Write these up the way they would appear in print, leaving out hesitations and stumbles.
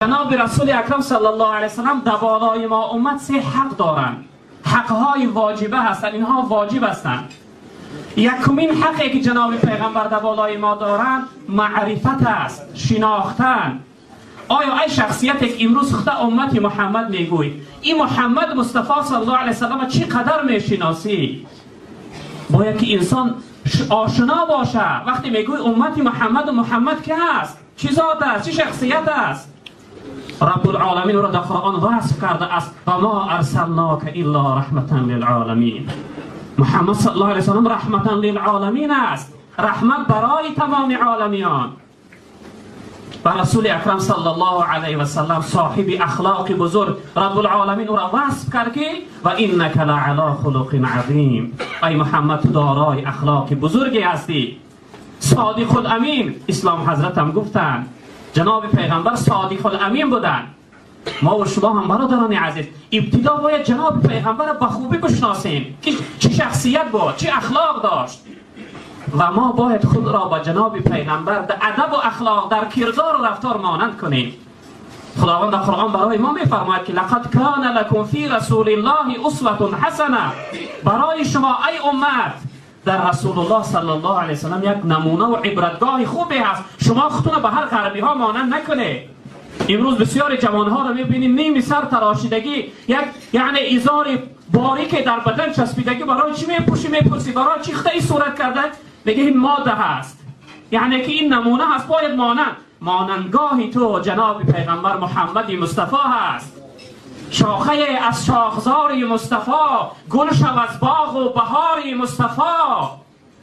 جناب رسول اکرم صلی الله علیه وسلم در بالای ما امت 3 حق دارند. حقهای واجبه هستند، اینها واجب هستند. یکمین حقی که جناب پیغمبر در بالای ما دارند معرفت است، شناختن. آیا ای شخصیتی که امروز خود امت محمد میگوی این محمد مصطفی صلی الله علیه وسلم چقدر میشناسی؟ باید که انسان آشنا باشه. وقتی میگوی امت محمد و محمد که هست، چی ذات است، چی شخصیت است؟ رب العالمین را در قرآن وصف کرده است و ما ارسلناک الا رحمتا للعالمین. محمد صلی الله علیه وسلم رحمتا للعالمین است، رحمت برای تمام عالمیان. و رسول اکرم صلی الله علیه و سلم صاحب اخلاق بزرگ، رب العالمین او را وصف کرد که و انک لعلی خلق عظیم. ای محمد تو دارای اخلاق بزرگی هستی. صادق الامین، اسلام حضرت هم گفتن جناب پیغمبر صادق الامین بودن. ما و شما هم برادران عزیز ابتدا باید جناب پیغمبر به خوبی بشناسیم که چه شخصیت بود، چه اخلاق داشت. و ما باید خود را با جناب پیغمبر در ادب و اخلاق، در کردار و رفتار مانند کنیم. خداوند در قرآن برای ما میفرماید که لقد کان لکم فی رسول الله اسوة حسنه. برای شما ای امت در رسول الله صلی الله علیه وسلم یک نمونه و عبرتگاه خوبی هست. شما خودتون به هر غربی ها مانند نکنید. امروز بسیار جوان ها رو میبینیم نیمی سر تراشیدگی، یعنی ازار باریک در بدن چسبیدگی. برای چی میپرسی برای چی خطایی صورت کرده؟ میگه این ماده هست، یعنی که این نمونه هست. باید مانندگاهی تو جناب پیغمبر محمد مصطفی هست. شاخه از شاخزار مصطفی، گل شو از باغ و بهار مصطفی.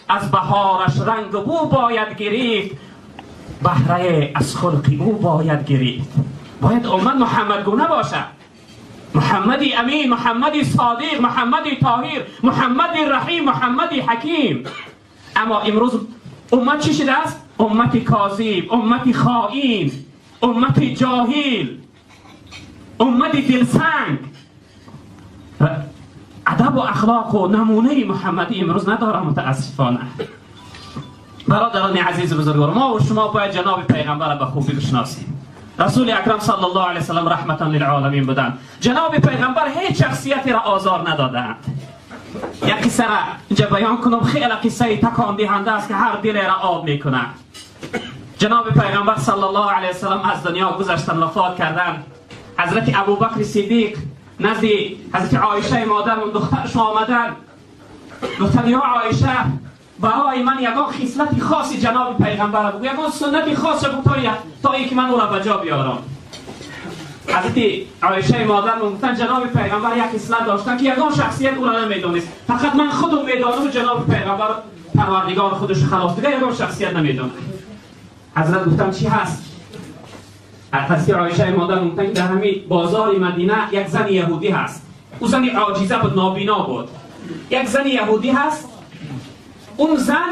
از بهارش رنگ و بو باید گرفت، بهره از خلق او باید گرفت. باید امت محمد گونه باشه. محمدی امین، محمدی صادق، محمدی طاهر، محمدی رحیم، محمدی حکیم. اما امروز امت چی شده است؟ امتی کاذب، امتی خائن، امتی جاهل، امتی دلسنگ. ادب و اخلاق و نمونه محمدی امروز نداره متاسفانه. برادران عزیز بزرگوار، ما و شما باید جناب پیغمبر به خوبی بشناسیم. رسول اکرم صلی الله علیه وسلم رحمتا للعالمین بودند. جناب پیغمبر هیچ شخصیتی را آزار ندادند. یک قصه را اینجا بیان کنم، خیلی قصه تکان دهنده است که هر دل را آب میکنه. جناب پیغمبر صلی الله علیه وسلم از دنیا گذشتن، وفات کردند. حضرت ابوبکر صدیق نزد حضرت عایشه مادر و دخترش آمدن. گفتن یا عایشه برای من یگان خصلت خاصی جناب پیغمبر بگو، یگان سنت خاص بگو تا اینکه من او را به جا بیارم. حضرت عایشه مادر گفتن جناب پیغمبر یک خصلت داشتن که یگان شخصیت او را نمیدونست، فقط من خودم میدانم. جناب پیغمبر پروردگار خودش خلاف دیگه یگان شخصیت نمیدونه. حضرت گفتن چی هست؟ حضرت عایشه مادر گفتن در همین بازار مدینه یک زن یهودی هست. او زن عاجزه بود، نابینا بود. یک زن یهودی هست. اون زن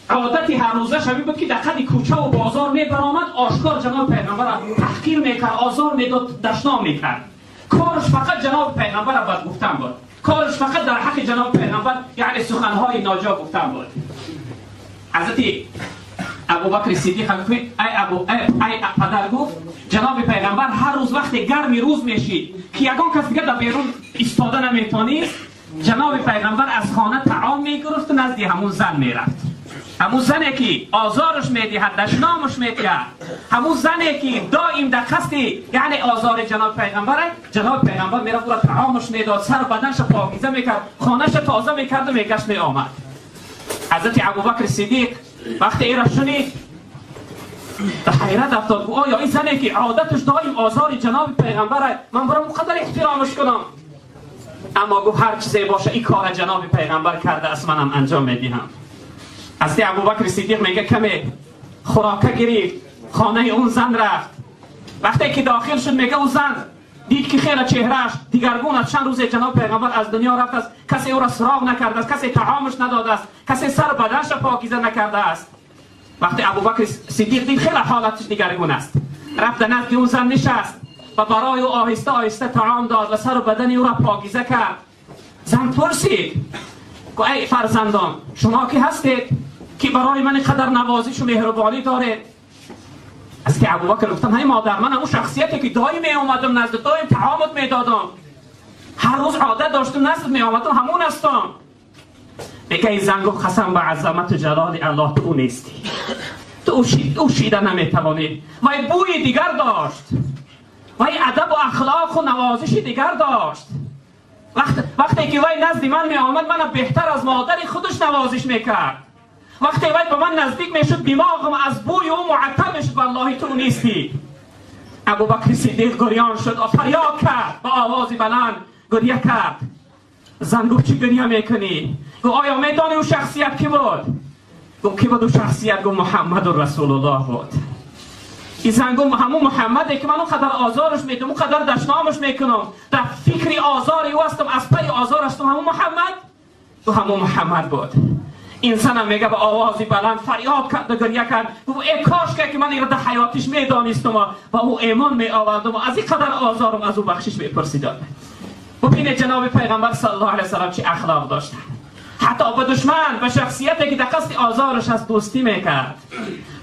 عادتی هر روزه شبیه بود که در قد کوچه و بازار میبرآمد، آشکار جناب پیغمبر را تحقیر میکرد، آزار میداد، دشنام میکرد. کارش فقط جناب پیغمبر را بد گفتن بود. کارش فقط در حق جناب پیغمبر یعنی سخنهای ناجا گفتن بود. حضرت ابوبکر صدیق ای پدر گفت جناب پیغمبر هر روز وقت گرمی روز میشید که یگان کس دیگه در بیرون ایستاده نمیتونید، جناب پیغمبر از خانه طعام میگرفت و نزد همون زن میرفت. همون زنی که آزارش میدهد، دشنامش میکرد، همون زنی که دائم در قصد یعنی آزار جناب پیغمبر میرفت و طعامش میداد، سر بدنش پاکیزه میکرد، خانهش تازه میکرد و میگشت میآمد. حضرت ابوبکر صدیق وقتی ایرا شنید در حیرت افتاد، گفت آیا این زنی که عادتش دائم آزار جناب پیغمبره من برام مقدر احترامش کنم؟ اما گفت هر چیزی باشه این کار جناب پیغمبر کرده است، منم انجام میدهم. حضرت ابوبکر صدیق میگه کمی خوراکه گرفت، خانه اون زن رفت. وقتی که داخل شد میگه اون زن دید که خیلی چهرهش دیگرگون است. چند روز جناب پیغمبر از دنیا رفت است، کسی او را سراغ نکرده است، کسی طعامش نداده است، کسی سر بدنش پاکیزه نکرده است. وقتی ابوبکر صدیق دید خیلی حالتش دیگرگون است، رفت نزد اون زن نشست و برای او آهسته آهسته طعام داد و سر و بدن او را پاکیزه کرد. زن پرسید گفت ای فرزندان شما کی هستید که برای من قدر نوازش و مهربانی دارید؟ از که ابوبکر گفتم های مادر، من همون شخصیتی که دایی می اومدم نزد دایم تعامد می دادم، هر روز عادت داشتم نزد می اومدم، همون هستم. بگه ای زن گفت قسم به عظمت جلال الله تو نیستی، تو اوشیده نمی توانی. وای بوی دیگر داشت، وای ادب و اخلاق و نوازش دیگر داشت. وقتی که وای نزد من می آمد، من بهتر از مادری خودش نوازش میکرد. وقتی وای به من نزدیک میشد، دماغم از بوی او معطر میشد. والله تو نیستی. ابوبکر صدیق گریان شد و فریاد کرد، با آوازی بلند گریه کرد. زن گفت چی گریه میکنی؟ گفت آیا میدانی او شخصیت کی بود؟ گفت کی بود او شخصیت؟ گفت محمد رسول الله بود. این زن گفت همون محمده که من اونقدر آزارش میدم، اونقدر دشنامش میکنم، در فکری آزاری او هستم، از پی آزار هستم، همون محمد؟ گفت همون محمد بود. این زن میگه به آوازی بلند فریاد کرد و گریه کرد. گفت ای کاش که من این را در حیاتش میدانستم و او ایمان می آوردم و از این قدر آزارم از او بخشش میپرسیدم. ببینید جناب پیغمبر صلی الله علیه و سلم چه اخلاق داشتن. حتی به دشمن و شخصیتی که در قصد آزارش از دوستی میکرد.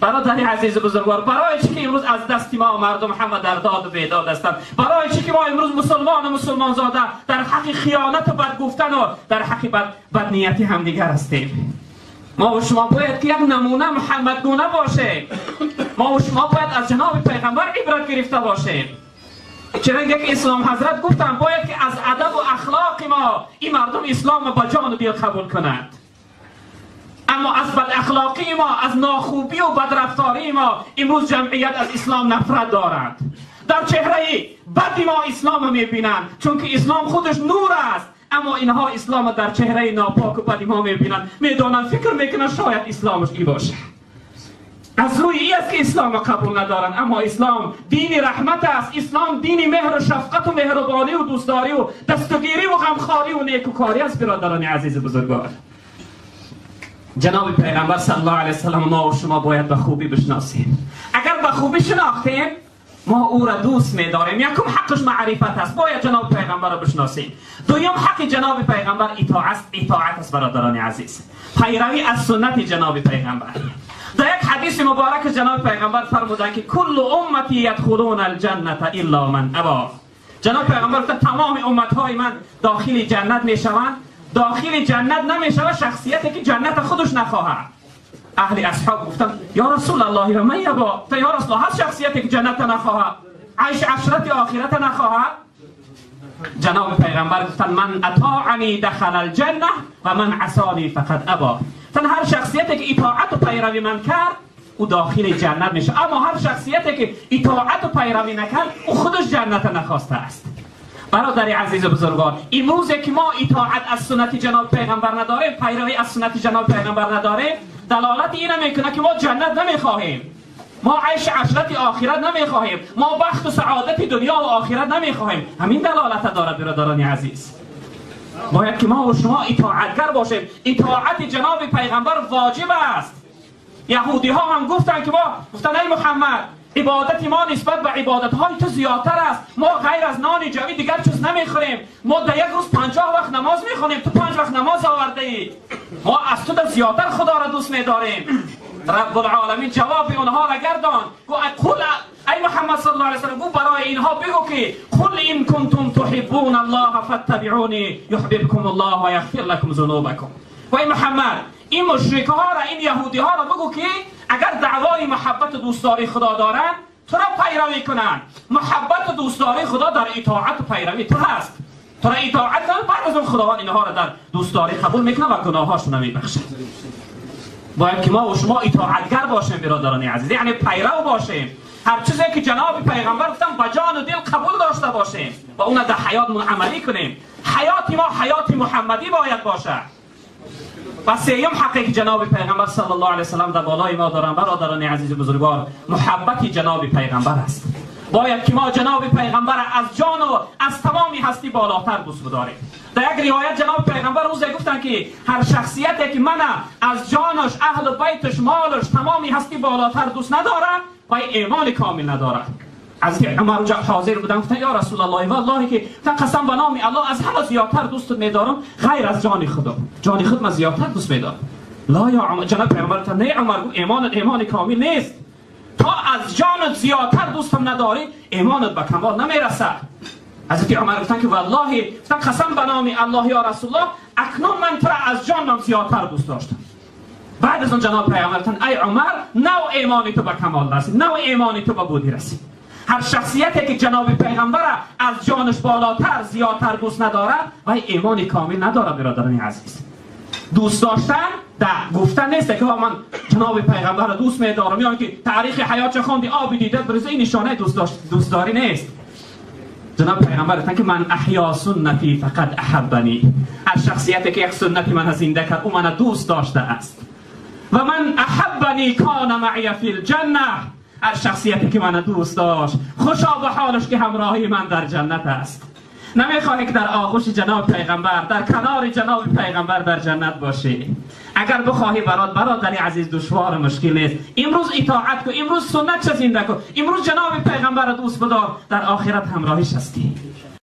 برادر عزیز بزرگوار، برای چی که امروز از دست ما مردم همه در داد و بیداد هستند؟ برای چی که ما امروز مسلمان و مسلمان زاده در حق خیانت و بد گفتن و در حق بد نیتی همدیگر هستیم؟ ما و شما باید که یک نمونه محمد گونه باشیم. ما و شما باید از جناب پیغمبر عبرت گرفته باشیم. چنانکه که اسلام حضرت گفتن باید که از ادب و اخلاق ما این مردم اسلام با جان و دل قبول کنند. اما از بد اخلاقی ما، از ناخوبی و بدرفتاری ما امروز جمعیت از اسلام نفرت دارند. در چهره بد ما اسلام میبینند، چون که اسلام خودش نور است. اما اینها اسلام در چهره ناپاک و بد ما میبینند، میدانند، فکر میکنند شاید اسلامش ای باشه. از روی ای است که اسلام قبول ندارن. اما اسلام دین رحمت است. اسلام دین مهر و شفقت و مهربانی و دوستداری و دستگیری و غمخواری و نیکوکاری است. برادران عزیز بزرگوار، جناب پیغمبر صلی الله علیه و سلم ما و شما باید به خوبی بشناسیم. اگر به خوبی شناختیم، ما او را دوست می‌داریم. یکم حقش معرفت است، باید جناب پیغمبر را بشناسیم. دوم حق جناب پیغمبر اطاعت است. برادران عزیز، پیروی از سنت جناب پیغمبر. در یک حدیث مبارک جناب پیغمبر فرمودند که کل امتی یدخلون الجنه الا من ابا. جناب پیغمبر گفت تمام امت‌های من داخل جنت میشوند، داخل جنت نمیشود شخصیتی که جنت خودش نخواهد. اهل اصحاب گفتند یا رسول الله و من یبا؟ تا یا رسول الله هر شخصیتی که جنت نخواهد، عیش عشرت آخرت نخواهد؟ جناب پیغمبر گفتند من اطاعنی دخل الجنه و من عصانی فقط ابا. تن هر شخصیتی که اطاعت و پیروی من کرد او داخل جنت میشه، اما هر شخصیتی که اطاعت و پیروی نکرد او خودش جنت نخواسته است. برادر عزیز و بزرگوار، امروزه که ما اطاعت از سنت جناب پیغمبر نداریم، پیروی از سنت جناب پیغمبر نداریم، دلالت این میکنه که ما جنت نمیخواهیم، ما عیش عشرت آخرت نمیخواهیم، ما بخت و سعادت دنیا و آخرت نمیخواهیم. همین دلالت دارد برادران عزیز. باید که ما و شما اطاعتگر باشیم. اطاعت جناب پیغمبر واجب است. یهودی ها هم گفتن که گفتن ای محمد، عبادت ما نسبت به عبادت های تو زیادتر است. ما غیر از نان جوی دیگر چیز نمیخوریم. ما در یک روز 50 وقت نماز میخونیم، تو 5 وقت نماز آورده ای. ما از تو در زیادتر خدا را دوست میداریم. رب العالمین جواب اونها را گردان. قل ای محمد صلی الله علیه و سلم، گو برای اینها بگو که قل ان کنتم تحبون الله فاتبعونی یحببکم الله و یغفر لكم ذنوبکم. و ای محمد، این مشرک ها را، این یهودی ها را بگو که اگر دعوای محبت و دوستداری خدا دارند، تو را پیروی کنند. محبت و دوستداری خدا در اطاعت و پیروی تو هست. تو را اطاعت کنند، بعد از اون خداوند اینها را در دوستداری قبول میکنه و گناهاشون نمیبخشه. باید که ما و شما اطاعتگر باشیم برادران عزیز، یعنی پیرو باشیم. هر چیزی که جناب پیغمبر گفتن با جان و دل قبول داشته باشیم و اون در حیاتمون عملی کنیم. حیات ما حیات محمدی باید باشه. و سیوم حقی که جناب پیغمبر صلی الله علیه و سلم در بالای ما دارن برادران عزیز بزرگوار، محبت جناب پیغمبر است. باید که ما جناب پیغمبر از جان و از تمامی هستی بالاتر دوست بداریم. در یک روایت جناب پیغمبر روزی گفتن که هر شخصیتی که من از جانش، اهل بیتش، مالش، تمامی هستی بالاتر دوست نداره و ایمان کامل نداره. از عمر اونجا حاضر بودن، گفتن یا رسول الله والله که قسم به نام الله از همه زیادتر دوستت میدارم غیر از جان خودم. جان خود من زیادتر دوست میدارم. لا یا عمر. جناب پیغمبر گفتن نه عمر، ایمان کامل نیست. تا از جانت زیادتر دوستم نداری ایمانت به کمال نمیرسه. حضرت عمر گفتن که والله، گفتن قسم به نام الله یا رسول الله، اکنون من تو را از جانم زیادتر دوست داشتم. بعد از اون جناب پیامبر گفتن ای عمر، نوع ایمانی تو به کمال رسید، نوع ایمانی تو به بودی رسید. هر شخصیتی که جناب پیغمبر از جانش بالاتر زیادتر دوست نداره و ایمانی کامل نداره. برادران عزیز، دوست داشتن در گفتن نیست که من جناب پیغمبر رو دوست می‌دارم، یا که تاریخ حیاتش خوندی آبی دیده برز، این نشانه دوستداری نیست. جناب پیغمبر گفتن که من احیا سنتی فقط احبنی، هر شخصیتی که یک سنتی من زنده کرد او من دوست داشته است. و من احبنی کان معی فی الجنه، هر شخصیتی که من دوست داشت خوشا به حالش که همراهی من در جنت است. نمیخواهی که در آغوش جناب پیغمبر، در کنار جناب پیغمبر در جنت باشی. اگر بخواهی برادر عزیز دشوار مشکل نیست. امروز اطاعت کن، امروز سنت زنده کن، امروز جناب پیغمبر دوست بدار، در آخرت همراهیش هستی.